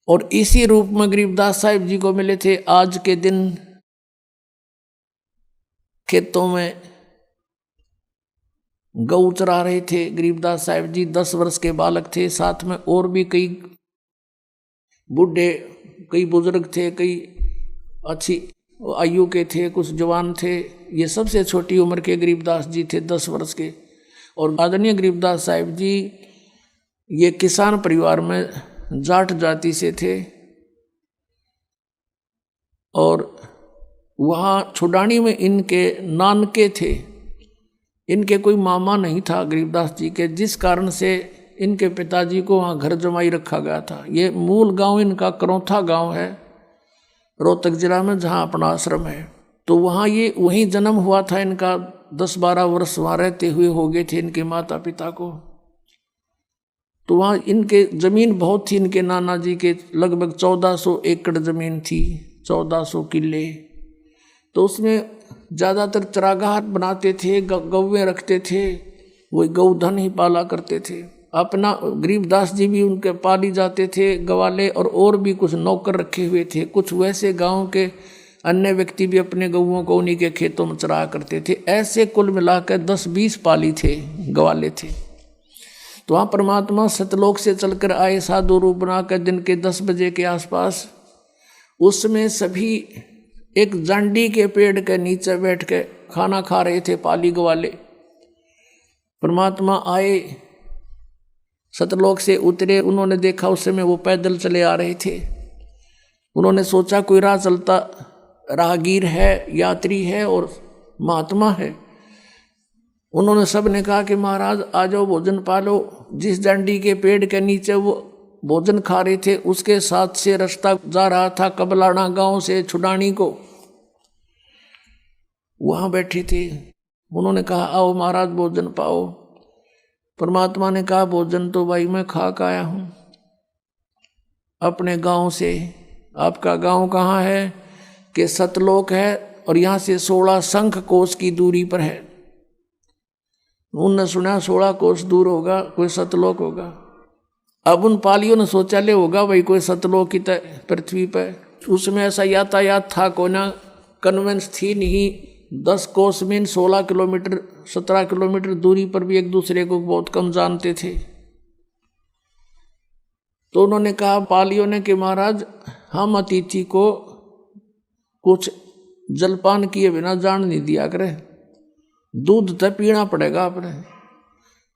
और इसी रूप में गरीबदास साहिब जी को मिले थे। आज के दिन खेतों में गऊ चरा रहे थे गरीबदास साहिब जी। 10 वर्ष के बालक थे, साथ में और भी कई बूढ़े, कई बुजुर्ग थे, कई अच्छी आयु के थे, कुछ जवान थे। ये सबसे छोटी उम्र के गरीबदास जी थे, 10 वर्ष के। और आदरणीय गरीबदास साहिब जी ये किसान परिवार में जाट जाति से थे। और वहाँ छुडानी में इनके नानके थे, इनके कोई मामा नहीं था गरीबदास जी के, जिस कारण से इनके पिताजी को वहाँ घर जमाई रखा गया था। ये मूल गांव इनका करौथा गांव है, रोहतक जिला में, जहाँ अपना आश्रम है। तो वहाँ ये वहीं जन्म हुआ था इनका। 10-12 वर्ष वहाँ रहते हुए हो गए थे इनके माता पिता को। तो वहाँ इनके जमीन बहुत थी, इनके नाना जी के लगभग 1400 एकड़ जमीन थी, 1400 किले। तो उसमें ज़्यादातर चरागाह बनाते थे, गौवें रखते थे, वही गौधन ही पाला करते थे। अपना गरीबदास जी भी उनके पाली जाते थे, गवाले और भी कुछ नौकर रखे हुए थे। कुछ वैसे गांव के अन्य व्यक्ति भी अपने गौओं को उन्हीं के खेतों में चराया करते थे। ऐसे कुल मिलाकर 10-20 पाली थे, गवाले थे। तो वहाँ परमात्मा सतलोक से चलकर आए, साधु रूप बनाकर दिन के 10 बजे के आसपास। उसमें सभी एक जांडी के पेड़ के नीचे बैठ के खाना खा रहे थे, पाली गवाले। परमात्मा आए, सतलोक से उतरे। उन्होंने देखा उस समय वो पैदल चले आ रहे थे। उन्होंने सोचा कोई राह चलता राहगीर है, यात्री है और महात्मा है। उन्होंने सब ने कहा कि महाराज आ जाओ, भोजन पालो। जिस जांडी के पेड़ के नीचे वो भोजन खा रहे थे, उसके साथ से रास्ता जा रहा था कबलाना गांव से छुडानी को। वहां बैठे थे। उन्होंने कहा आओ महाराज भोजन पाओ। परमात्मा ने कहा भोजन तो भाई मैं खा के आया हूं अपने गांव से। आपका गांव कहाँ है? कि सतलोक है, और यहाँ से 16 शंख कोस की दूरी पर है। उनने सुना 16 कोस दूर होगा कोई सतलोक होगा। अब उन पालियों ने सोचा ले होगा भाई कोई सतलोक की पृथ्वी पर। उसमें ऐसा यातायात था कोई ना, कन्वेंस थी नहीं। 10 कोस में 16 किलोमीटर 17 किलोमीटर दूरी पर भी एक दूसरे को बहुत कम जानते थे। तो उन्होंने कहा पालियों ने कि महाराज हम अतिथि को कुछ जलपान किए बिना जान नहीं दिया करे, दूध तो पीना पड़ेगा आपने।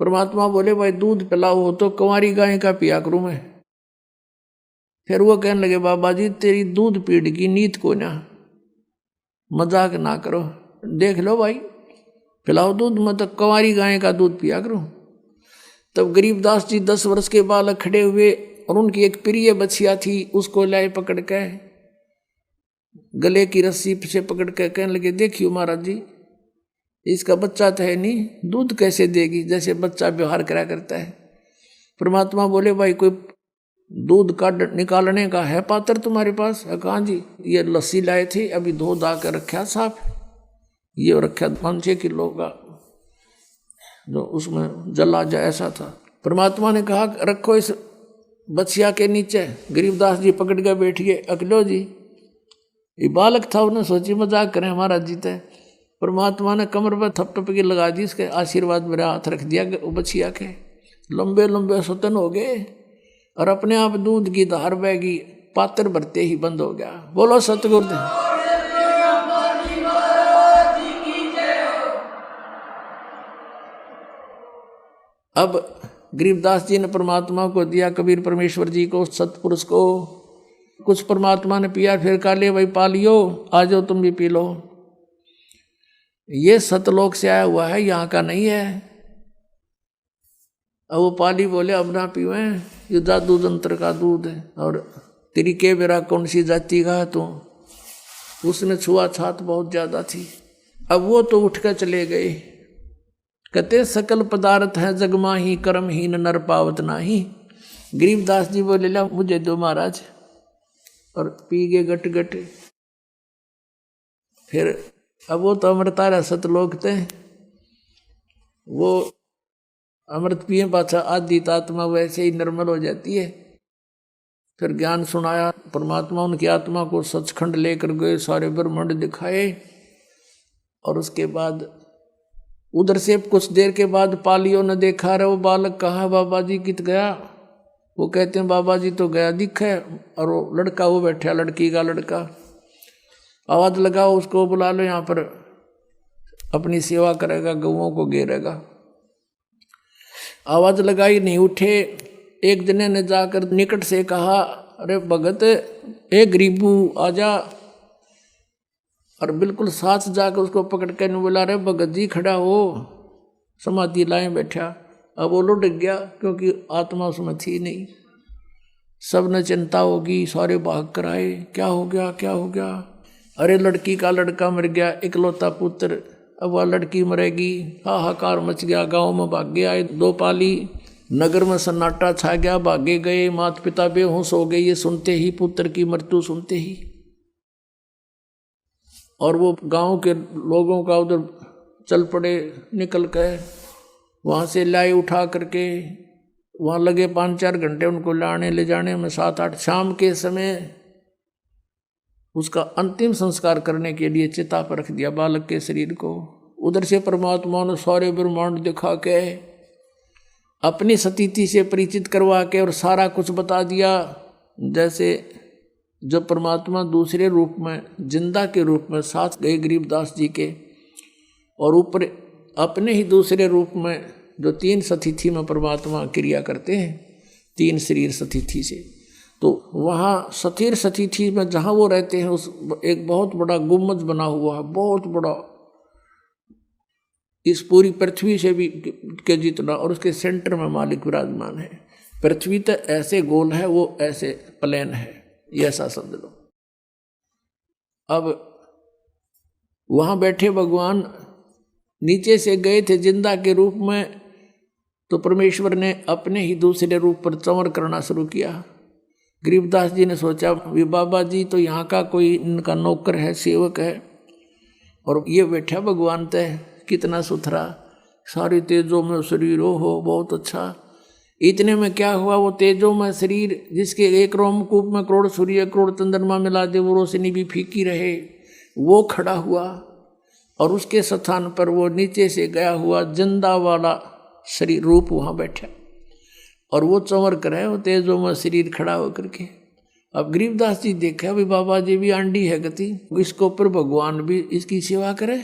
परमात्मा बोले भाई दूध पिलाओ हो तो कुंवारी गाय का पिया करूं मैं। फिर वो कहने लगे बाबा जी तेरी दूध पीड़ की नीत को ना, मजाक ना करो, देख लो भाई पिलाओ दूध, मैं तो कुंवारी गाय का दूध पिया करूं। तब गरीबदास जी 10 वर्ष के बालक खड़े हुए और उनकी एक प्रिय बछिया थी, उसको लाए पकड़ के, गले की रस्सी से पकड़ के कहने लगे देखियो महाराज जी इसका बच्चा तो है नहीं, दूध कैसे देगी, जैसे बच्चा व्यवहार करा करता है। परमात्मा बोले भाई कोई दूध का निकालने का है पात्र तुम्हारे पास? कहाँ जी, ये लस्सी लाए थे अभी धो धा कर रखा साफ, ये रखा 5-6 किलो का जो उसमें जल आ जाए ऐसा था। परमात्मा ने कहा रखो इस बछिया के नीचे। गरीबदास जी पकड़ के बैठ गए। अकलो जी ये बालक था, उन्हें सोची मजाक करें महाराज जी थे। परमात्मा ने कमर पर थपथपकी लगा दी, इसके आशीर्वाद मेरा हाथ रख दिया बछिया के। लंबे लंबे स्वतन हो गए और अपने आप दूध की धार बहगी, पात्र भरते ही बंद हो गया। बोलो सतगुरुदेव। अब गरीबदास जी ने परमात्मा को दिया, कबीर परमेश्वर जी को, सतपुरुष को। कुछ परमात्मा ने पिया, फिर कहा ले भाई पालियो आ जाओ तुम भी पी लो। ये सतलोक से आया हुआ है, यहाँ का नहीं है। अब वो पाली बोले अब ना पीवे, ये जादू जंत्र का दूध है, और तेरी के बेरा कौन सी जाति का है तू? उसने छुआछात बहुत ज्यादा थी। अब वो तो उठ कर चले गए। कहते सकल पदार्थ है जगमा ही, कर्महीन नर पावत नाही। गरीबदास जी बोले ला मुझे दो महाराज, और पी गए गट गट। फिर अब वो तो अमृतारा सतलोक थे, वो अमृत पिए पाछा आदि आत्मा वैसे ही निर्मल हो जाती है। फिर ज्ञान सुनाया। परमात्मा उनकी आत्मा को सचखंड लेकर गए, सारे ब्रह्मांड दिखाए। और उसके बाद उधर से कुछ देर के बाद पालियों ने देखा, रहे वो बालक कहा बाबा जी कित गया। वो कहते हैं बाबा जी तो गया दिखे। और वो लड़का वो बैठा, लड़की का लड़का, आवाज लगाओ उसको, बुला लो, यहाँ पर अपनी सेवा करेगा, गऊओं को घेरेगा। आवाज लगाई, नहीं उठे। एक जने ने जाकर निकट से कहा, अरे भगत ए गरीबू आजा। और बिल्कुल साथ जाकर उसको पकड़ के नहीं बोला, अरे भगत जी खड़ा हो, समाधि लाए बैठा। अब वो लुट गया क्योंकि आत्मा उसमें थी नहीं। सब ने चिंता होगी, सारे भाग कर आए, क्या हो गया क्या हो गया। अरे लड़की का लड़का मर गया, इकलौता पुत्र, अब वह लड़की मरेगी। हाहाकार मच गया, गांव में भागे आए 2 पाली, नगर में सन्नाटा छा गया, भागे गए। माता पिता बेहोश हो गए ये सुनते ही, पुत्र की मृत्यु सुनते ही। और वो गांव के लोगों का उधर चल पड़े, निकल कर वहाँ से लाई उठा करके। वहाँ लगे 5-4 घंटे उनको लाने ले जाने में, 7-8 शाम के समय उसका अंतिम संस्कार करने के लिए चिता पर रख दिया बालक के शरीर को। उधर से परमात्मा ने सारे ब्रह्मांड दिखा के, अपनी सतीति से परिचित करवा के और सारा कुछ बता दिया। जैसे जब परमात्मा दूसरे रूप में, जिंदा के रूप में साथ गए गरीबदास जी के, और ऊपर अपने ही दूसरे रूप में जो 3 सतीथि में परमात्मा क्रिया करते हैं, 3 शरीर सतीथि से, तो वहाँ सतीर सतीथि में जहाँ वो रहते हैं, उस एक बहुत बड़ा गुम्बद बना हुआ है, बहुत बड़ा, इस पूरी पृथ्वी से भी के जितना, और उसके सेंटर में मालिक विराजमान है। पृथ्वी तो ऐसे गोल है, वो ऐसे प्लेन है, ये ऐसा समझ लो। अब वहाँ बैठे भगवान नीचे से गए थे जिंदा के रूप में, तो परमेश्वर ने अपने ही दूसरे रूप पर चंवर करना शुरू किया। गरीबदास जी ने सोचा, वे बाबा जी तो यहाँ का कोई इनका नौकर है, सेवक है, और ये बैठा भगवान तय कितना सुथरा, सारी तेजों में शरीर हो, बहुत अच्छा। इतने में क्या हुआ, वो तेजों में शरीर जिसके एक रोमकूप में करोड़ सूर्य करोड़ चंद्रमा मिला दे, वो रोशनी भी फीकी रहे, वो खड़ा हुआ। और उसके स्थान पर वो नीचे से गया हुआ जिंदा वाला शरीर रूप वहाँ बैठा, और वो चंवर करे, वो तेजों में शरीर खड़ा होकर के। अब गरीबदास जी देखा, भाई बाबा जी भी आंडी है गति, इसके ऊपर भगवान भी इसकी सेवा करे,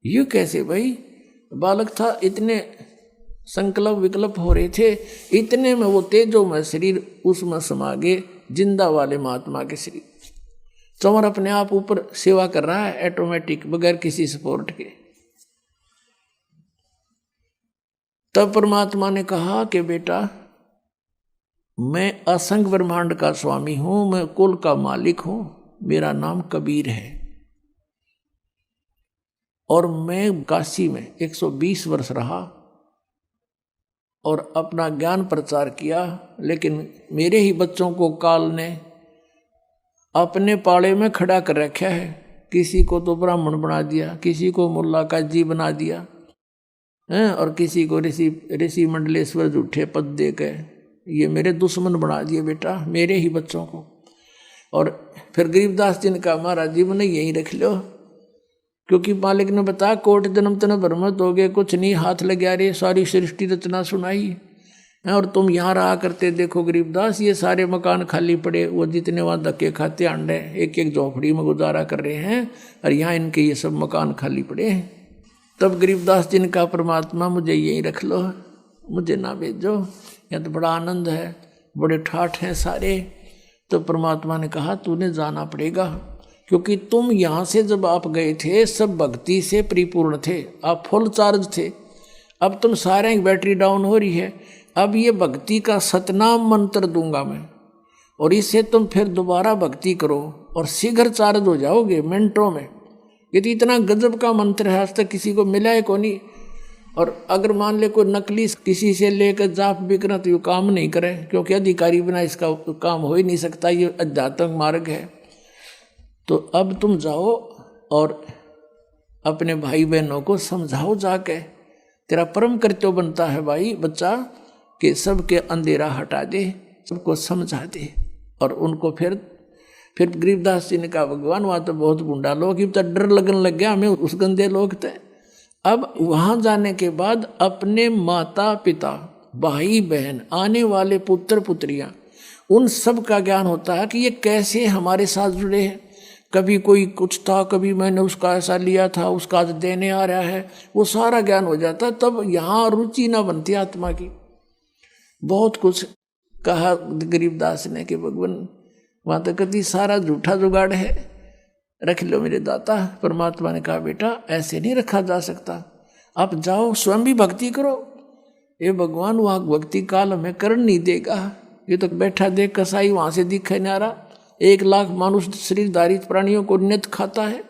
ये कैसे भाई। बालक था, इतने संकल्प विकल्प हो रहे थे, इतने में वो तेजों में शरीर उसमें समा गए, जिंदा वाले महात्मा के शरीर। चंवर अपने आप ऊपर सेवा कर रहा है, ऑटोमेटिक, बगैर किसी सपोर्ट के। तब परमात्मा ने कहा कि बेटा, मैं असंग ब्रह्मांड का स्वामी हूं, मैं कुल का मालिक हूं, मेरा नाम कबीर है, और मैं काशी में 120 वर्ष रहा और अपना ज्ञान प्रचार किया। लेकिन मेरे ही बच्चों को काल ने अपने पाले में खड़ा कर रखा है। किसी को तो ब्राह्मण बना दिया, किसी को मुल्ला काजी बना दिया, और किसी को ऋषि मंडलेश्वर झूठे पद दे के ये मेरे दुश्मन बना दिए बेटा, मेरे ही बच्चों को। और फिर गरीबदास जी ने कहा, महाराज जी मैंने यहीं रख लो, क्योंकि मालिक ने बताया कोट जन्म तन भ्रमत हो गए, कुछ नहीं हाथ लगा रहे, सारी सृष्टि रचना सुनाई, और तुम यहाँ रहा करते। देखो गरीबदास, ये सारे मकान खाली पड़े, वो जितने वहाँ धक्के खाते अंडे एक एक झोंपड़ी में गुजारा कर रहे हैं, और यहाँ इनके ये सब मकान खाली पड़े हैं। तब गरीबदास जी ने कहा, परमात्मा मुझे यहीं रख लो, मुझे ना भेजो, यहाँ तो बड़ा आनंद है, बड़े ठाठ हैं सारे। तो परमात्मा ने कहा, तूने जाना पड़ेगा, क्योंकि तुम यहाँ से जब आप गए थे सब भक्ति से परिपूर्ण थे, आप फुल चार्ज थे। अब तुम सारे की बैटरी डाउन हो रही है, अब ये भक्ति का सतनाम मंत्र दूंगा मैं, और इससे तुम फिर दोबारा भक्ति करो और शीघ्र चार्ज हो जाओगे मिनटों में। ये तो इतना गजब का मंत्र है, आज तक किसी को मिला है को नहीं। और अगर मान ले कोई नकली किसी से लेकर जाप बिकना, तो ये काम नहीं करे, क्योंकि अधिकारी बिना इसका काम हो ही नहीं सकता, ये आध्यात्मिक मार्ग है। तो अब तुम जाओ और अपने भाई बहनों को समझाओ जाके, तेरा परम कर्तव्य बनता है भाई बच्चा, कि सबके अंधेरा हटा दे, सबको समझा दे। और उनको फिर गरीबदास जी ने कहा भगवान वहाँ तो बहुत गुंडा लोग, तो डर लगने लग गया हमें, उस गंदे लोग थे। अब वहाँ जाने के बाद अपने माता पिता, भाई बहन, आने वाले पुत्र पुत्रियाँ, उन सब का ज्ञान होता है कि ये कैसे हमारे साथ जुड़े हैं। कभी कोई कुछ था, कभी मैंने उसका ऐसा लिया था, उसका आज देने आ रहा है, वो सारा ज्ञान हो जाता। तब यहाँ रुचि ना बनती आत्मा की। बहुत कुछ कहा गरीबदास ने कि भगवान वहाँ तो कभी सारा झूठा जुगाड़ है, रख लो मेरे दाता। परमात्मा ने कहा बेटा ऐसे नहीं रखा जा सकता, आप जाओ स्वयं भी भक्ति करो। ये भगवान वहाँ भक्ति काल हमें कर नहीं देगा। ये तो बैठा देख कसाई वहाँ से दिखे ना रहा, 1 लाख मानुष शरीरधारी प्राणियों को नित खाता है,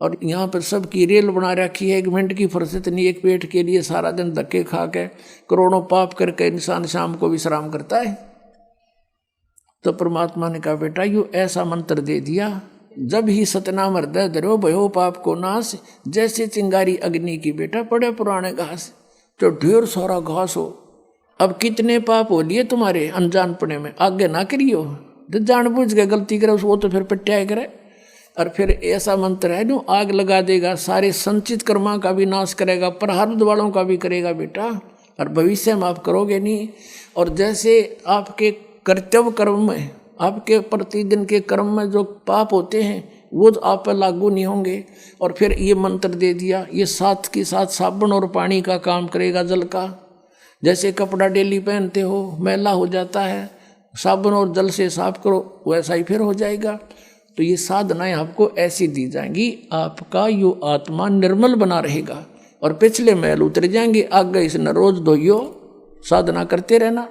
और यहाँ पर सबकी रेल बना रखी है। 1 मिनट की फुर्सत नहीं, एक पेट के लिए सारा दिन धक्के खा के करोड़ों पाप करके इंसान शाम को विश्राम करता है। तो परमात्मा ने कहा बेटा यू ऐसा मंत्र दे दिया, जब ही सतनाम हृदय धरो भयो पाप को नाश, जैसे चिंगारी अग्नि की बेटा पड़े पुराने घास। तो ढेर सारा घास हो, अब कितने पाप हो लिए तुम्हारे अनजानपने में, आगे ना करियो। जो जानबूझ के गलती करे वो तो फिर पिटाया करे। और फिर ऐसा मंत्र है जो आग लगा देगा, सारे संचित कर्मा का भी नाश करेगा, प्रारब्ध वालों का भी करेगा बेटा, और भविष्य में आप करोगे नहीं। और जैसे आपके कर्तव्य कर्म में, आपके प्रतिदिन के कर्म में जो पाप होते हैं वो आप पर लागू नहीं होंगे। और फिर ये मंत्र दे दिया, ये साथ के साथ साबुन और पानी का काम करेगा, जल का। जैसे कपड़ा डेली पहनते हो मैला हो जाता है, साबुन और जल से साफ करो, वैसा ही फिर हो जाएगा। तो ये साधनाएं आपको ऐसी दी जाएंगी, आपका यो आत्मा निर्मल बना रहेगा और पिछले मैल उतर जाएंगे। आगे इसने रोज धोइयो, साधना करते रहना।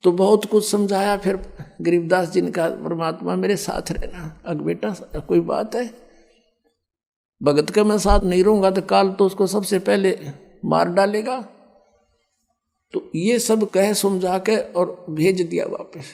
तो बहुत कुछ समझाया। फिर गरीबदास जी ने कहा परमात्मा मेरे साथ रहना। अग बेटा कोई बात है, भगत का मैं साथ नहीं रहूंगा तो काल तो उसको सबसे पहले मार डालेगा। तो ये सब कह समझा के और भेज दिया वापस।